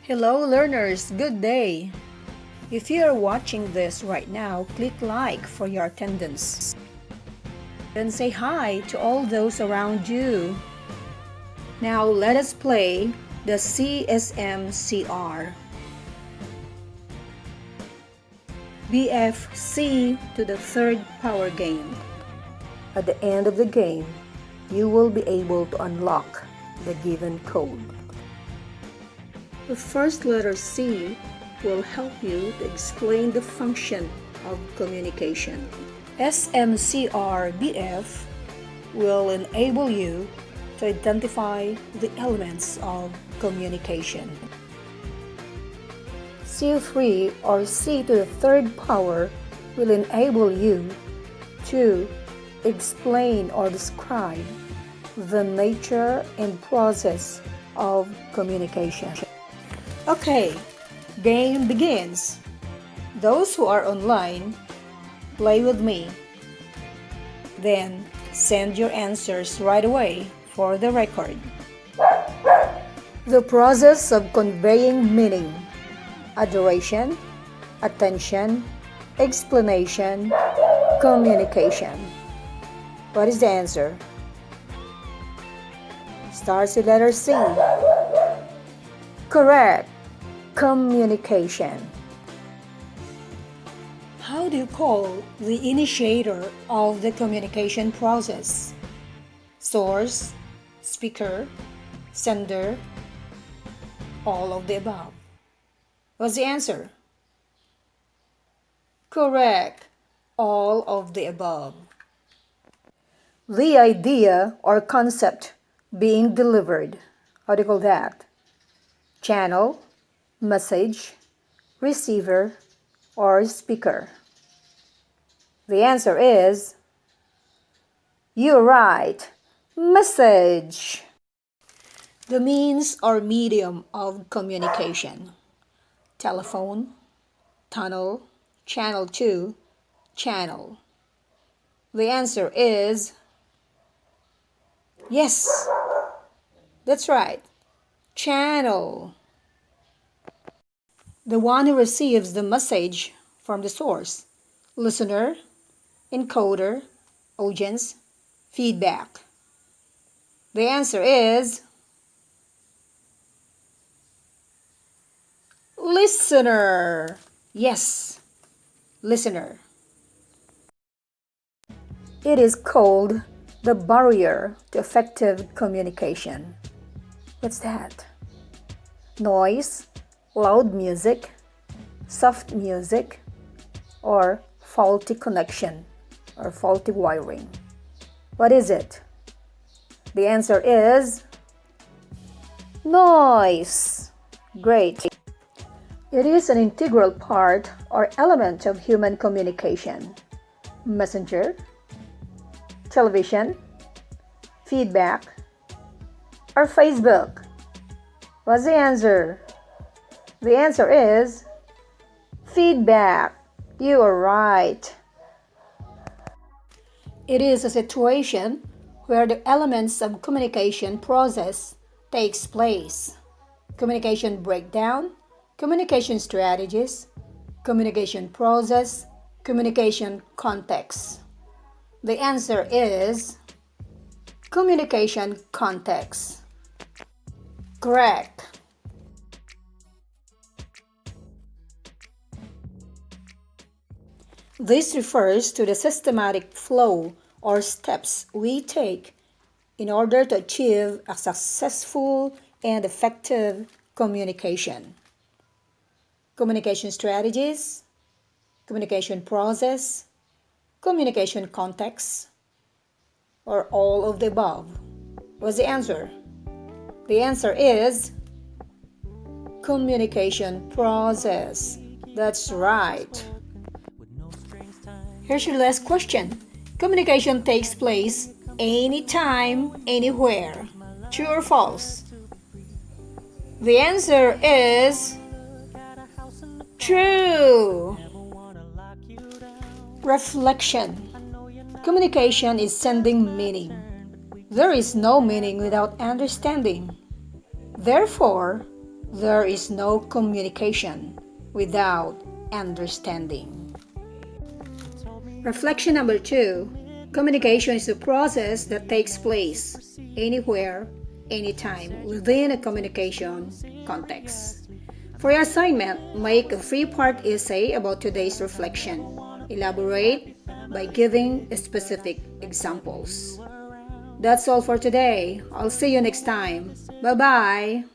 Hello learners, good day! If you are watching this right now, click like for your attendance. Then say hi to all those around you. Now let us play the CSMCR. BFC to the third power game. At the end of the game, you will be able to unlock the given code. The first letter C will help you to explain the function of communication. SMCRBF will enable you to identify the elements of communication. C3 or C to the third power will enable you to explain or describe the nature and process of communication. Okay, game begins. Those who are online, play with me. Then send your answers right away for the record. The process of conveying meaning: adoration, attention, explanation, communication. What is the answer? Starts with letter C. Correct. Communication. How do you call the initiator of the communication process? Source, speaker, sender, all of the above. What's the answer? Correct. All of the above. The idea or concept being delivered. How do you call that? Channel, message, receiver, or speaker. The answer is, you're right, message. The means or medium of communication: telephone, tunnel, channel 2, channel. The answer is, yes, that's right, channel. The one who receives the message from the source: listener, encoder, audience, feedback. The answer is listener. Yes, listener. It is called the barrier to effective communication. What's that? Noise, loud music, soft music, or faulty connection or faulty wiring. What is it? The answer is noise. Great. It is an integral part or element of human communication. Messenger, television, feedback, or Facebook. What's the answer? The answer is feedback. You are right. It is a situation where the elements of communication process takes place: communication breakdown, communication strategies, communication process, communication context. The answer is communication context. Correct. This refers to the systematic flow or steps we take in order to achieve a successful and effective communication. Communication strategies, communication process, communication context, or all of the above. What's the answer? The answer is communication process. That's right. Here's your last question. Communication takes place anytime, anywhere. True or false? The answer is true. Reflection. Communication is sending meaning. There is no meaning without understanding. Therefore, There is no communication without understanding. Reflection number 2. Communication is a process that takes place anywhere, anytime within a communication context. For your assignment, make a 3-part essay about today's reflection. Elaborate by giving specific examples. That's all for today. I'll see you next time. Bye-bye.